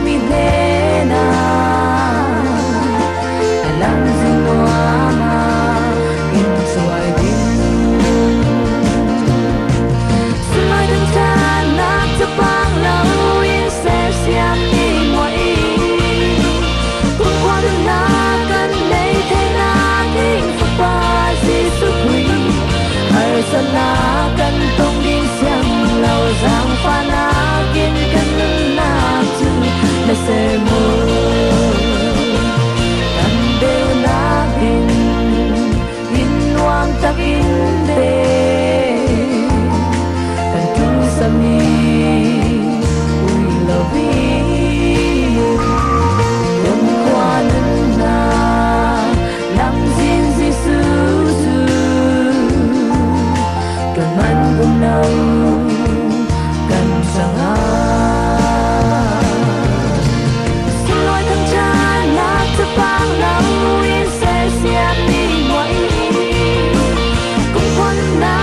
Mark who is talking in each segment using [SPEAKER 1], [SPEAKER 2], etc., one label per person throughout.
[SPEAKER 1] mi thế nào làm gì hoa mà in xoài tin mai thân cha nát cho bang lâu yên sẽ xem đi mọi cũng qua đường na cần đây thế na tình phật ba Giêsu Christ hay sơn na cần tung đi xem lâu giang pha na kiên cần na chữ để sẽ mơ cần đều na in tắc in đê cần tu sami ui love đừng qua nâng na làm gìn Giêsu cần man cùng nào cần sang xin lỗi thằng cha nát cho bang nào yên sẽ xem đi mọi cũng quan na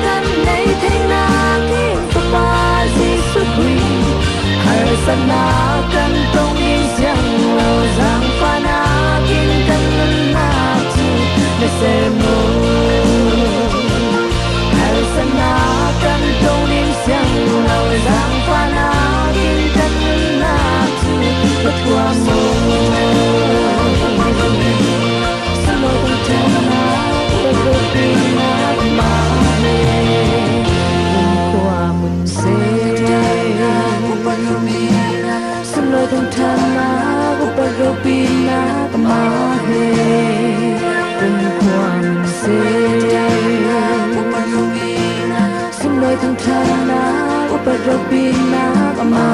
[SPEAKER 1] cần này thế na thiên phật ba Giêsu Christ hay sân na cần tông yên giang lâu giang pha na kiên cần na chi để xem hay sân na cần tông yên giang lâu giang pha na kiên cần na chi bất qua xin lỗi con trai na tôi tin na mà qua mình sẽ xin lỗi thằng cha na của Parobina mà cùng qua mình sẽ xin lỗi thằng cha na của Parobina mà